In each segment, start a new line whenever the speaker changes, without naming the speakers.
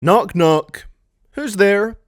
Knock knock. Who's there?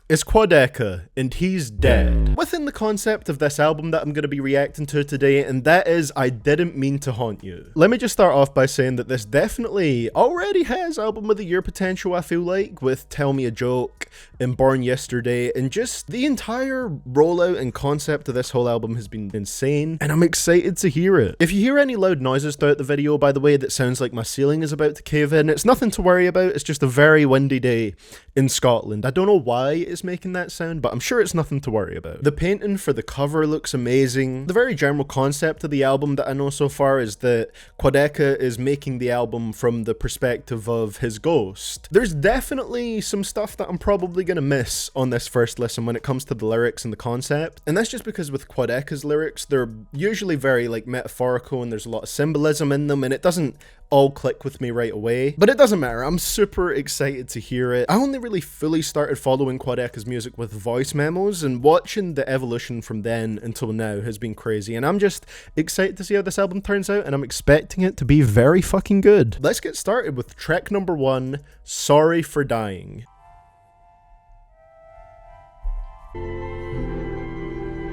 It's Quadeca, and he's dead. Within the concept of this album that I'm going to be reacting to today, and that is I Didn't Mean to Haunt You. Let me just start off by saying that this definitely already has album of the year potential, I feel like, with Tell Me a Joke and Born Yesterday, and just the entire rollout and concept of this whole album has been insane, and I'm excited to hear it. If you hear any loud noises throughout the video, by the way, that sounds like my ceiling is about to cave in, it's nothing to worry about, it's just a very windy day in Scotland. I don't know why it's making that sound, but I'm sure it's nothing to worry about. The painting for the cover looks amazing. The very general concept of the album that I know so far is that Quadeca is making the album from the perspective of his ghost. There's definitely some stuff that I'm probably gonna miss on this first listen when it comes to the lyrics and the concept, and that's just because with Quadeca's lyrics, they're usually very like metaphorical and there's a lot of symbolism in them, and it doesn't all click with me right away, but it doesn't matter. I'm super excited to hear it. I only really fully started following Quadeca's music with voice memos, and watching the evolution from then until now has been crazy, and I'm just excited to see how this album turns out, and I'm expecting it to be very fucking good. Let's get started with track number 1, Sorry for Dying.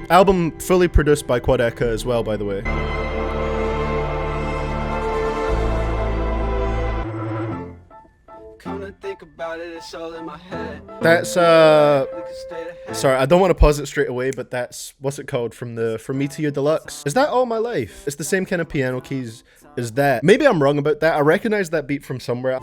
Album fully produced by Quadeca as well, by the way.
About it, it's all in my head.
That's sorry, I don't want to pause it straight away, but that's, what's it called, from the From Me to You Deluxe? Is that All My Life? It's the same kind of piano keys as that. Maybe I'm wrong about that. I recognize that beat from somewhere.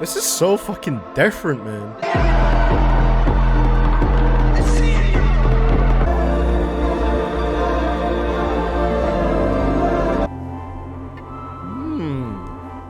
This is so fucking different, man.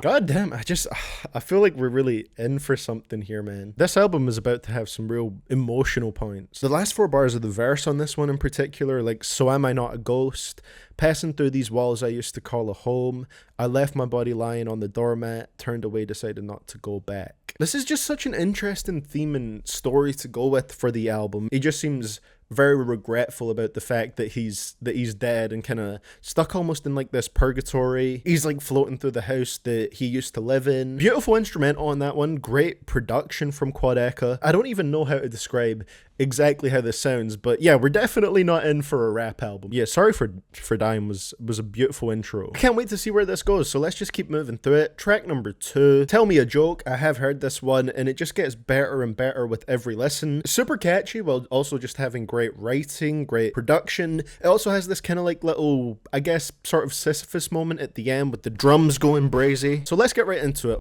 God damn, I feel like we're really in for something here, man. This album is about to have some real emotional points. The last 4 bars of the verse on this one in particular, like, so am I not a ghost? Passing through these walls I used to call a home. I left my body lying on the doormat, turned away, decided not to go back. This is just such an interesting theme and story to go with for the album. He just seems very regretful about the fact that he's dead and kind of stuck almost in like this purgatory. He's like floating through the house that he used to live in. Beautiful instrumental on that one. Great production from Quadeca. I don't even know how to describe exactly how this sounds, but yeah, we're definitely not in for a rap album. Yeah, Sorry for Dying was a beautiful intro. I can't wait to see where this goes, so let's just keep moving through it. Track number 2, Tell Me a Joke. I have heard this one, and it just gets better and better with every listen. Super catchy, while also just having great writing, great production. It also has this kind of like little, I guess, sort of Sisyphus moment at the end with the drums going brazy. So let's get right into it.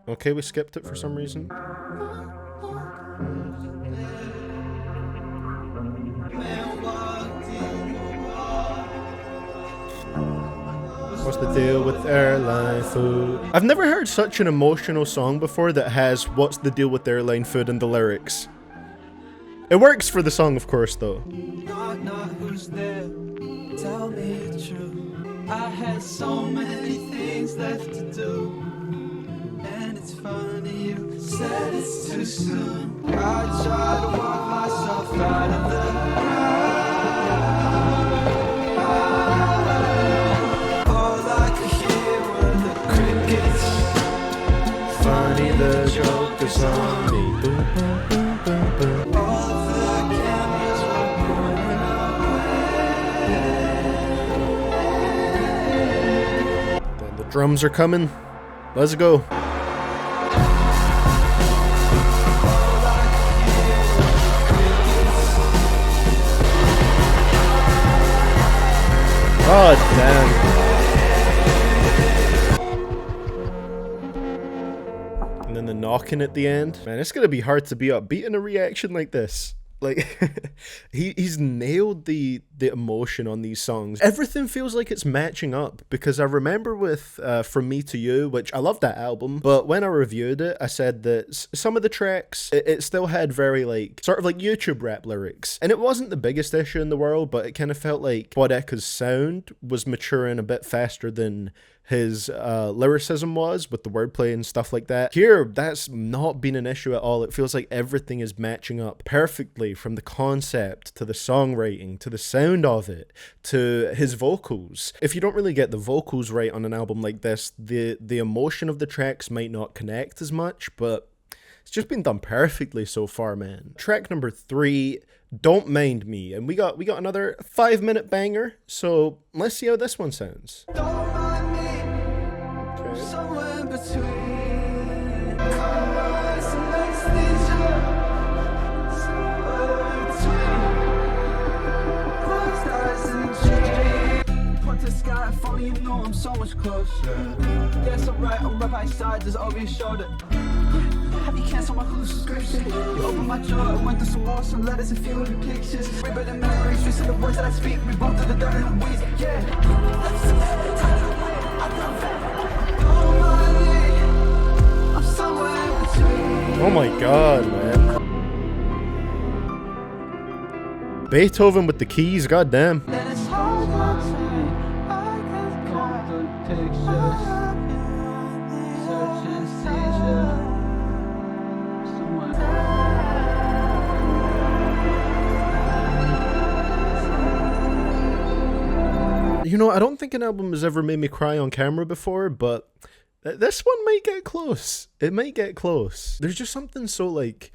Okay, we skipped it for some reason. What's the deal with airline food? I've never heard such an emotional song before that has what's the deal with airline food in the lyrics. It works for the song, of course, though.
Not who's there? Tell me the truth. I had so many things left to do, and it's funny you said it's too soon. I try to walk myself out of the crowd. All I could hear were the crickets.
Funny the joke is on me. Boom, boom, boom, boom, boom.
All of the cameras were burning away.
Then the drums are coming. Let's go. Oh, damn. And then the knocking at the end. Man, it's gonna be hard to be upbeat in a reaction like this. Like, he's nailed the emotion on these songs. Everything feels like it's matching up, because I remember with From Me to You, which I love that album, but when I reviewed it, I said that some of the tracks, it still had very like, sort of like YouTube rap lyrics. And it wasn't the biggest issue in the world, but it kind of felt like Quadeca's sound was maturing a bit faster than his lyricism was, with the wordplay and stuff like that. Here, that's not been an issue at all. It feels like everything is matching up perfectly, from the concept to the songwriting to the sound of it to his vocals. If you don't really get the vocals right on an album like this, the emotion of the tracks might not connect as much, but it's just been done perfectly so far, man. Track number 3, Don't Mind Me, and we got another 5-minute banger, so let's see how this one sounds.
Don't mind me. Somewhere in between. Colors and anesthesia. Somewhere in between. Closed eyes and dreams. Point to the sky, if only you know I'm so much closer. Yeah, it's alright, I'm right by your side, just over your shoulder. Have you canceled my Hulu subscription? You opened my drawer and went through some walls, some letters and few other pictures. River the memories, you see the words that I speak. We both do the dirt and the weeds, yeah.
Oh my god, man. Beethoven with the keys, goddamn. You know, I don't think an album has ever made me cry on camera before, but this one might get close. It might get close. There's just something so, like,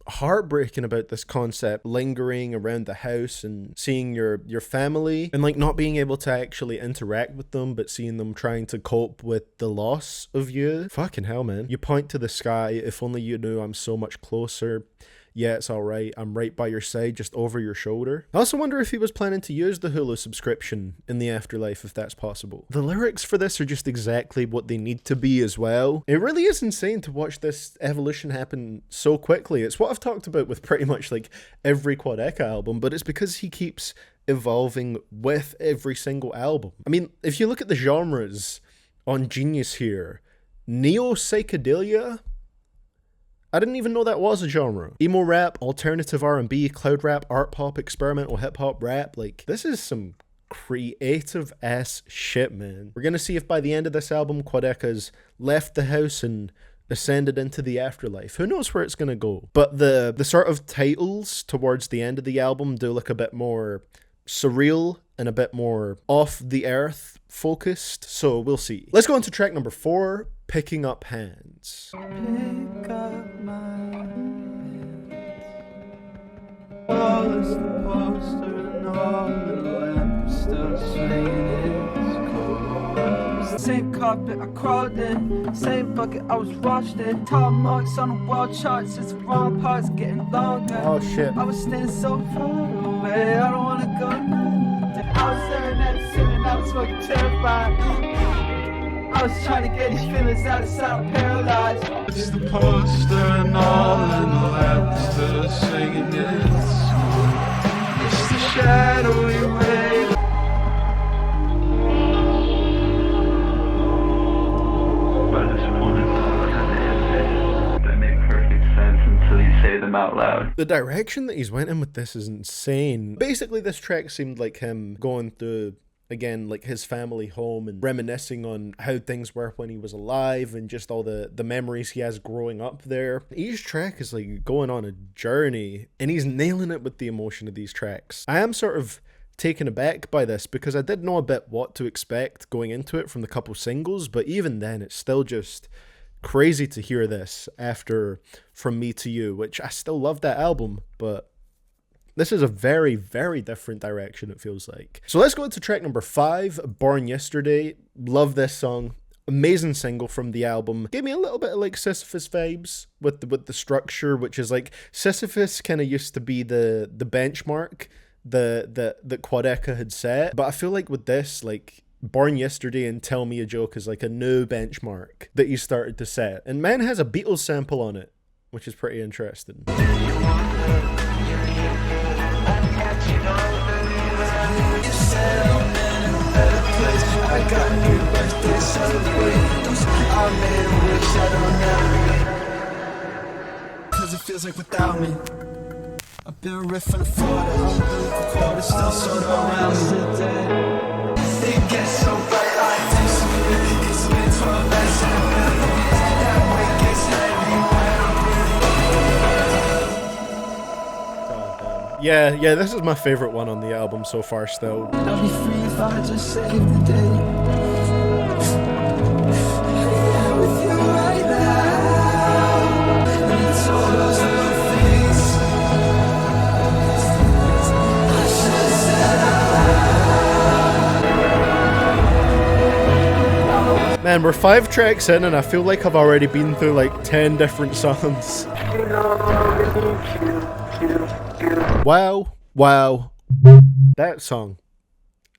heartbreaking about this concept, lingering around the house and seeing your family and, like, not being able to actually interact with them, but seeing them trying to cope with the loss of you. Fucking hell, man. You point to the sky, if only you knew I'm so much closer. Yeah, it's alright, I'm right by your side, just over your shoulder. I also wonder if he was planning to use the Hulu subscription in the afterlife, if that's possible. The lyrics for this are just exactly what they need to be as well. It really is insane to watch this evolution happen so quickly. It's what I've talked about with pretty much like every Quadeca album, but it's because he keeps evolving with every single album. I mean, if you look at the genres on Genius here, neo-psychedelia, I didn't even know that was a genre. Emo rap, alternative R&B, cloud rap, art pop, experimental hip hop rap. Like, this is some creative ass shit, man. We're gonna see if by the end of this album, Quadeca's left the house and ascended into the afterlife. Who knows where it's gonna go? But the sort of titles towards the end of the album do look a bit more surreal and a bit more off the earth focused, so we'll see. Let's go on to track number 4, Picking Up Hands.
Pick up my hands. All is the poster and all the lamp still swinging its cold. Same carpet I crawled in, same bucket I was washed in. Tall marks on the wall charts, it's the wrong parts getting longer.
Oh shit.
I was standing so far away, I don't wanna go now. I was staring at the ceiling, I was fucking terrified. I was trying to get these feelings out of sight, I'm paralyzed. It's the poster and all in the lamp still singing its song. It's the shadowy way. But this one is all kind of they make perfect sense until you say them out loud.
The direction that he's went in with this is insane. Basically, this track seemed like him going through, again, like his family home and reminiscing on how things were when he was alive and just all the memories he has growing up there. Each track is like going on a journey and he's nailing it with the emotion of these tracks. I am sort of taken aback by this because I did know a bit what to expect going into it from the couple singles, but even then it's still just crazy to hear this after From Me to You, which I still love that album, but this is a very, very different direction, it feels like. So let's go into track number 5, Born Yesterday. Love this song. Amazing single from the album. Gave me a little bit of like Sisyphus vibes with the structure, which is like Sisyphus kind of used to be the benchmark that Quadeca had set. But I feel like with this, like Born Yesterday and Tell Me a Joke is like a new benchmark that he started to set. And man has a Beatles sample on it, which is pretty interesting.
said I'm in a better place. I got new birthday celebrations. I made a wish I don't never cause it feels like without me I've been riffing for the umbilical cord. It's still sort of around today. It gets so bright like this. It's been 12 nights in a minute. That weight gets heavy when I'm
Yeah, this is my favorite one on the album so far still.
I'll be free if I just save the day. Yeah, with you right now. And it's all those little things I should've said out loud.
Man, we're 5 tracks in and I feel like I've already been through like 10 different songs. Wow. That song.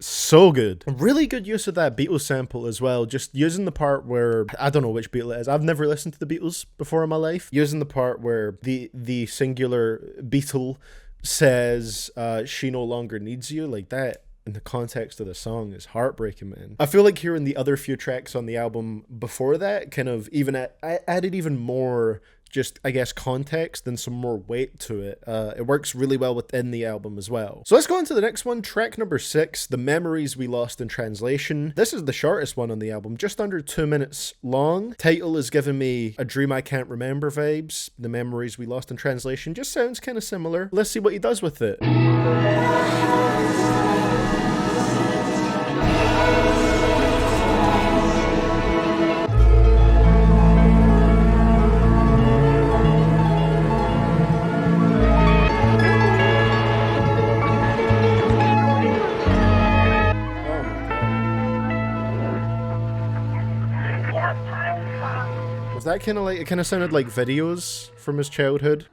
So good. Really good use of that Beatles sample as well. Just using the part where, I don't know which Beatle it is. I've never listened to the Beatles before in my life. Using the part where the singular Beatle says she no longer needs you, like that in the context of the song is heartbreaking, man. I feel like hearing the other few tracks on the album before that kind of even added even more just, I guess, context and some more weight to it. It works really well within the album as well. So let's go on to the next one, track number 6, The Memories We Lost in Translation. This is the shortest one on the album, just under 2 minutes long. Title is giving me A Dream I Can't Remember vibes. The Memories We Lost in Translation just sounds kind of similar. Let's see what he does with it. Was that kind of like, it kind of sounded like videos from his childhood.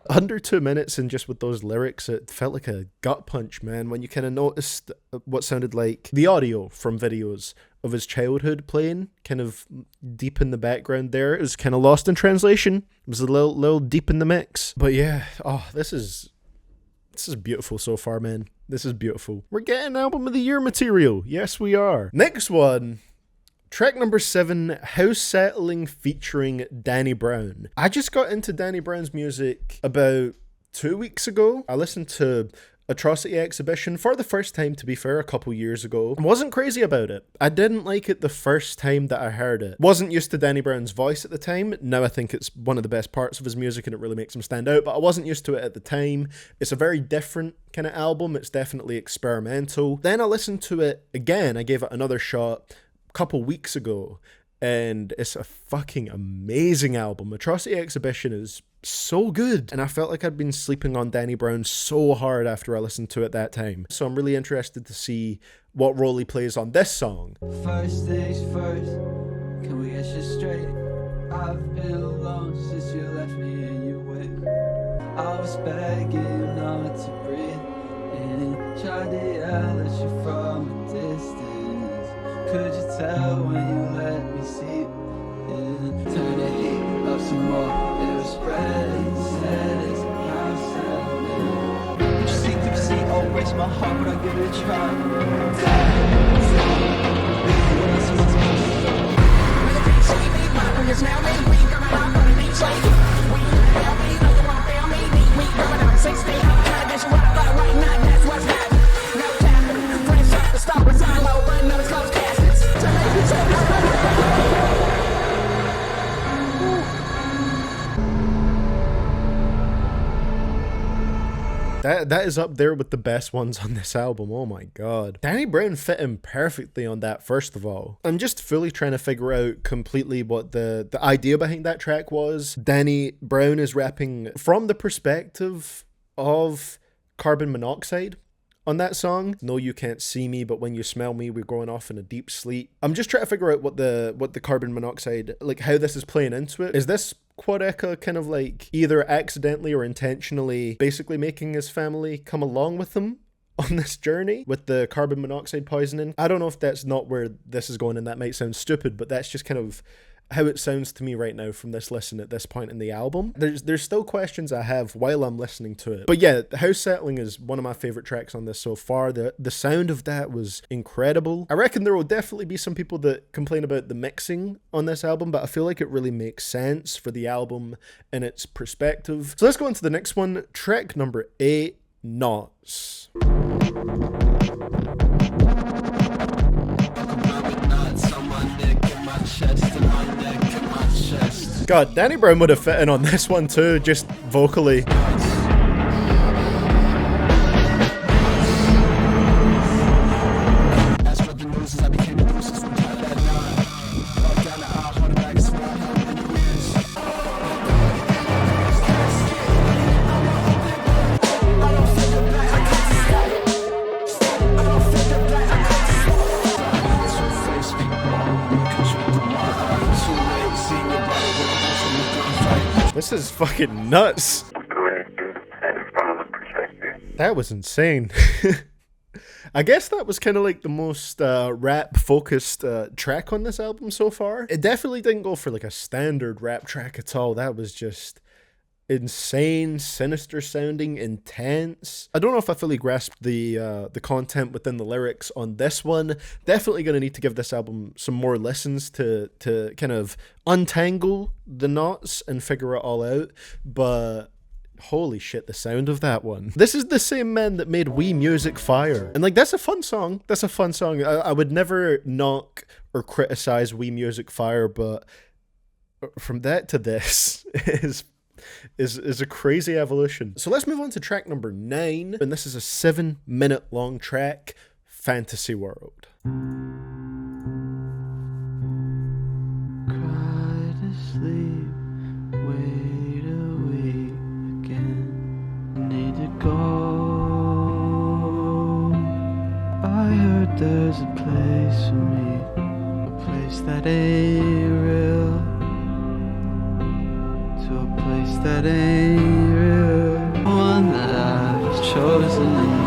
Under 2 minutes and just with those lyrics, it felt like a gut punch, man, when you kind of noticed what sounded like the audio from videos of his childhood playing, kind of deep in the background there. It was kind of lost in translation. It was a little deep in the mix. But yeah, oh, this is beautiful so far, man. This is beautiful. We're getting Album of the Year material. Yes, we are. Next one. Track number 7, House Settling featuring Danny Brown. I just got into Danny Brown's music about 2 weeks ago. I listened to Atrocity Exhibition for the first time, to be fair, a couple years ago. I wasn't crazy about it. I didn't like it the first time that I heard it. Wasn't used to Danny Brown's voice at the time. Now I think it's one of the best parts of his music and it really makes him stand out, but I wasn't used to it at the time. It's a very different kind of album. It's definitely experimental. Then I listened to it again. I gave it another shot couple weeks ago and it's a fucking amazing album. Atrocity Exhibition is so good and I felt like I'd been sleeping on Danny Brown so hard after I listened to it that time. So I'm really interested to see what role he plays on this song.
First things first, can we get you straight? I've been alone since you left me in your wake. I was begging not to breathe and tried to yell at you from a distance. Could you tell when you let me see? And turn the heat up some more. It was spreading, said it's how settling. You see through the sea, oh, breaks my heart, but I'll give it a try.
That is up there with the best ones on this album. Oh my god. Danny Brown fit in perfectly on that, first of all. I'm just fully trying to figure out completely what the idea behind that track was. Danny Brown is rapping from the perspective of carbon monoxide on that song. No, you can't see me, but when you smell me, we're going off in a deep sleep. I'm just trying to figure out what the carbon monoxide, like how this is playing into it. Is this Quadeca kind of like either accidentally or intentionally basically making his family come along with him on this journey with the carbon monoxide poisoning? I don't know if that's not where this is going and that might sound stupid, but that's just kind of how it sounds to me right now from this listen at this point in the album. There's still questions I have while I'm listening to it. But yeah, House Settling is one of my favorite tracks on this so far. The sound of that was incredible. I reckon there will definitely be some people that complain about the mixing on this album, but I feel like it really makes sense for the album and its perspective. So let's go on to the next one. Track number 8, Knots. God, Danny Brown would have fit in on this one too, just vocally. This is fucking nuts. That was insane. I guess that was kind of like the most rap-focused track on this album so far. It definitely didn't go for like a standard rap track at all. That was just insane, sinister sounding, intense. I don't know if I fully grasped the content within the lyrics on this one. Definitely gonna need to give this album some more listens to kind of untangle the knots and figure it all out. But holy shit, the sound of that one. This is the same man that made We Music Fire. And like, that's a fun song. That's a fun song. I would never knock or criticize We Music Fire, but from that to this is a crazy evolution. So let's move on to track number 9, and this is a 7-minute long track, Fantasy World.
Cry to sleep, wait a week again. Need to go. I heard there's a place for me, a place that ain't real. To a place that ain't real, one that I've chosen.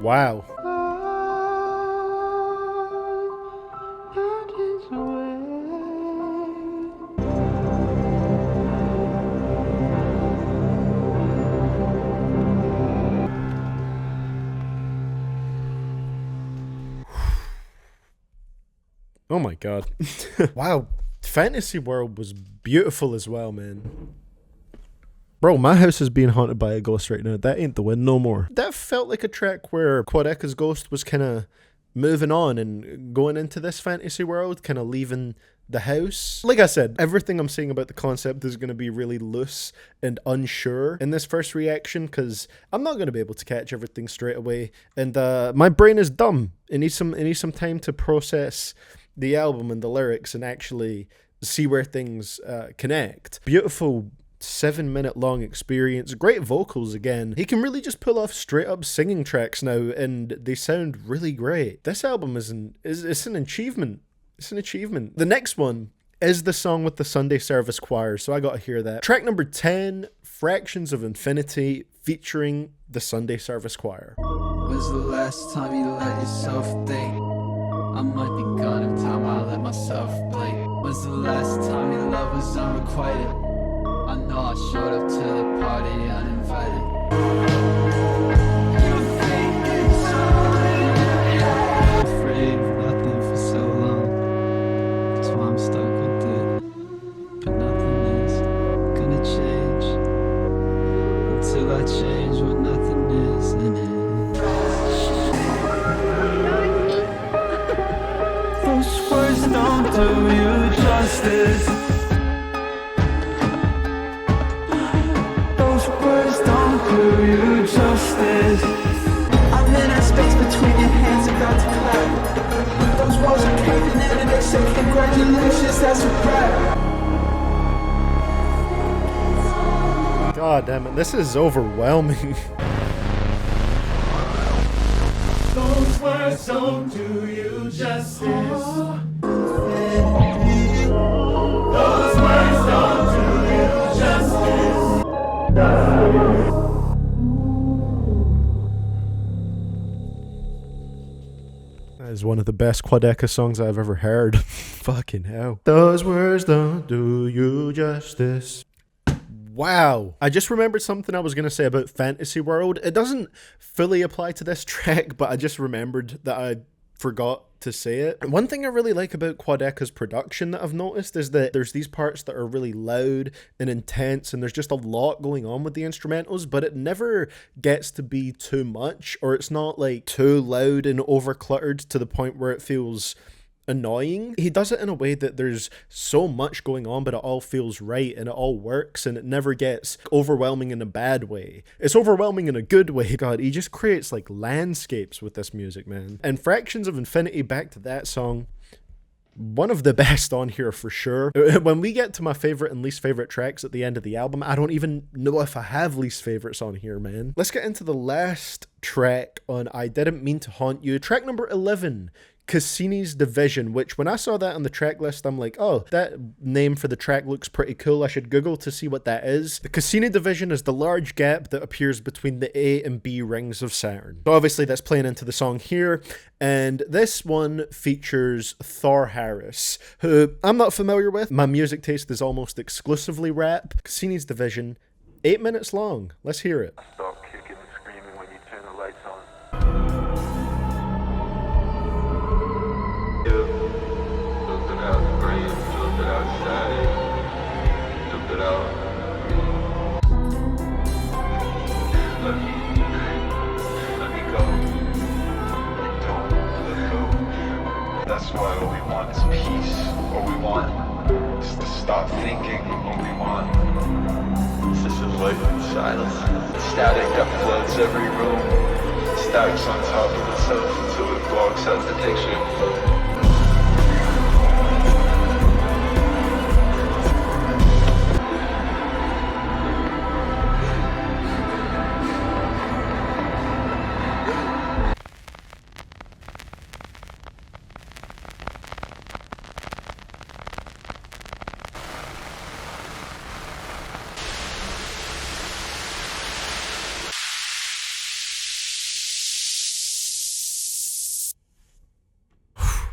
Wow. Oh my god. Wow. Fantasy World was beautiful as well, man. Bro, my house is being haunted by a ghost right now. That ain't the win no more. That felt like a track where Quadeca's ghost was kind of moving on and going into this fantasy world, kind of leaving the house. Like I said, everything I'm saying about the concept is going to be really loose and unsure in this first reaction, because I'm not going to be able to catch everything straight away. And my brain is dumb. It needs some time to process the album and the lyrics and actually see where things connect. Beautiful 7-minute long experience, great vocals again. He can really just pull off straight up singing tracks now, and they sound really great. This album is an achievement. It's an achievement. The next one is the song with the Sunday Service Choir, so I gotta hear that. Track number 10, Fractions of Infinity, featuring the Sunday Service Choir.
When's the last time you let yourself think? I might be gone in time, I let myself blink. When's the last time your love was unrequited? I know I showed up to the party uninvited. You think it's all in your head. Afraid of nothing for so long, that's why I'm stuck with it. But nothing is gonna change until I change what nothing is in it. Those words don't do you justice. justice. I'm in that space between your hands about to clap. Those walls are caving in and they say congratulations, that's a wrap.
God damn it, this is overwhelming.
Those words don't do you justice. Those words don't do you justice.
That is one of the best Quadeca songs I've ever heard. Fucking hell. Those words don't do you justice. Wow. I just remembered something I was going to say about Fantasy World. It doesn't fully apply to this track, but I just remembered that I forgot to say it. One thing I really like about Quadeca's production that I've noticed is that there's these parts that are really loud and intense, and there's just a lot going on with the instrumentals, but it never gets to be too much, or it's not like too loud and over cluttered to the point where it feels annoying. He does it in a way that there's so much going on, but it all feels right and it all works, and it never gets overwhelming in a bad way. It's overwhelming in a good way. God, he just creates like landscapes with this music, man. And Fractions of Infinity, back to that song, one of the best on here for sure. When we get to my favorite and least favorite tracks at the end of the album, I don't even know if I have least favorites on here, man. Let's get into the last track on I Didn't Mean to Haunt You. Track number 11, Cassini's Division, which when I saw that on the track list, I'm like, oh, that name for the track looks pretty cool. I should Google to see what that is. The Cassini Division is the large gap that appears between the A and B rings of Saturn. So obviously that's playing into the song here. And this one features Thor Harris, who I'm not familiar with. My music taste is almost exclusively rap. Cassini's Division, 8 minutes long. Let's hear it.
Stop kicking and screaming when you turn the lights on. Took it out the brain, took it outside, took it out. Let me go. Don't let go. That's why all we want is peace. All we want is to stop thinking. All we want is this avoid silence. Static that floods every room. Stacks on top of itself until it blocks out the picture.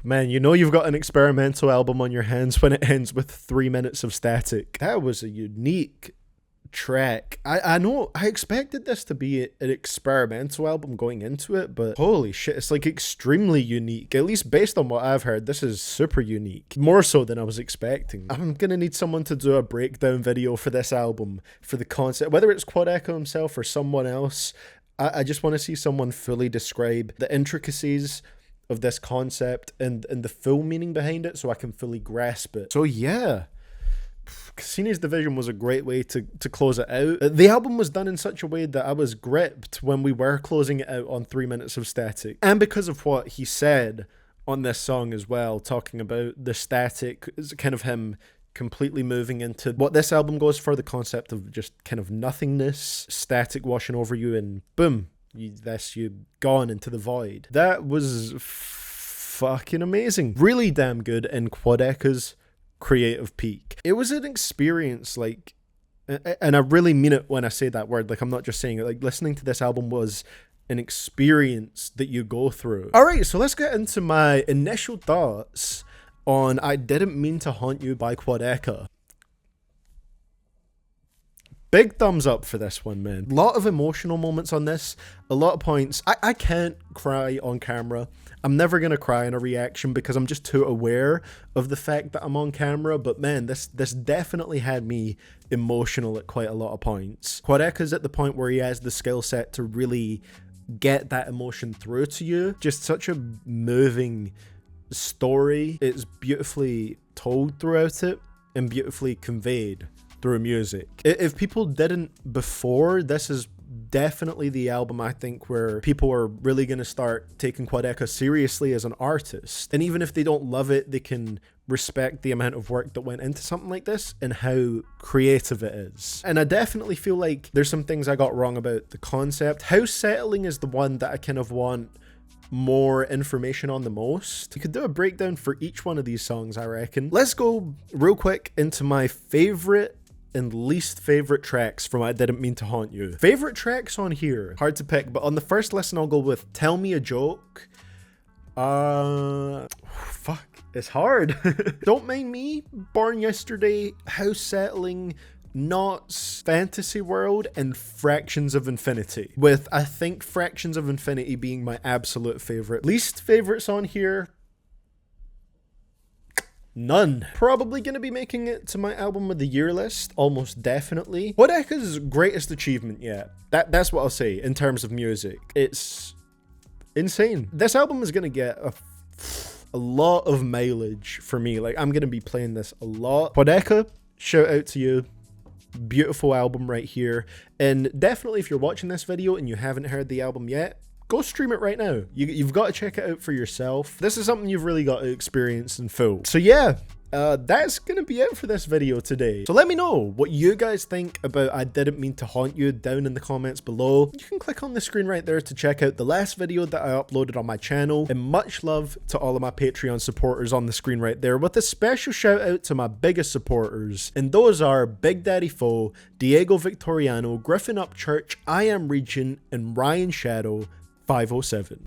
Man, you know you've got an experimental album on your hands when it ends with 3 minutes of static. That was a unique track. I know I expected this to be an experimental album going into it, but holy shit, it's like extremely unique. At least based on what I've heard, this is super unique. More so than I was expecting. I'm gonna need someone to do a breakdown video for this album, for the concept, whether it's Quadeca himself or someone else. I just want to see someone fully describe the intricacies of this concept and the full meaning behind it so I can fully grasp it. So yeah, Cassini's Division was a great way to close it out. The album was done in such a way that I was gripped when we were closing it out on 3 minutes of static. And because of what he said on this song as well, talking about the static, is kind of him completely moving into what this album goes for, the concept of just kind of nothingness, static washing over you, and boom, you gone into the void. That was fucking amazing. Really damn good in Quadeca's creative peak. It was an experience, like, and I really mean it when I say that word, like I'm not just saying it, like listening to this album was an experience that you go through. Alright, so let's get into my initial thoughts on I Didn't Mean to Haunt You by Quadeca. Big thumbs up for this one, man. A lot of emotional moments on this, a lot of points. I can't cry on camera. I'm never going to cry in a reaction because I'm just too aware of the fact that I'm on camera, but man, this definitely had me emotional at quite a lot of points. Quadeca's at the point where he has the skill set to really get that emotion through to you. Just such a moving story. It's beautifully told throughout it and beautifully conveyed through music. If people didn't before, this is definitely the album I think where people are really going to start taking Quadeca seriously as an artist. And even if they don't love it, they can respect the amount of work that went into something like this and how creative it is. And I definitely feel like there's some things I got wrong about the concept. House settling is the one that I kind of want more information on the most. You could do a breakdown for each one of these songs, I reckon. Let's go real quick into my favorite and least favorite tracks from I Didn't Mean to Haunt You. Favorite tracks on here, hard to pick, but on the first listen I'll go with Tell Me a Joke. Fuck, it's hard. Don't Mind Me, Born Yesterday, House Settling, Knots, Fantasy World, and Fractions of Infinity, with I think Fractions of Infinity being my absolute favorite. Least favorites on here, none. Probably gonna be making it to my album of the year list, almost definitely. Quadeca's greatest achievement yet. That's what I'll say in terms of music. It's insane. This album is gonna get a lot of mileage for me. Like, I'm gonna be playing this a lot. Quadeca, shout out to you. Beautiful album right here. And definitely if you're watching this video and you haven't heard the album yet, go stream it right now. You've got to check it out for yourself. This is something you've really got to experience in full. So yeah, that's gonna be it for this video today. So let me know what you guys think about I Didn't Mean to Haunt You down in the comments below. You can click on the screen right there to check out the last video that I uploaded on my channel. And much love to all of my Patreon supporters on the screen right there, with a special shout out to my biggest supporters. And those are Big Daddy Foe, Diego Victoriano, Griffin Upchurch, I Am Regent, and Ryan Shadow 507.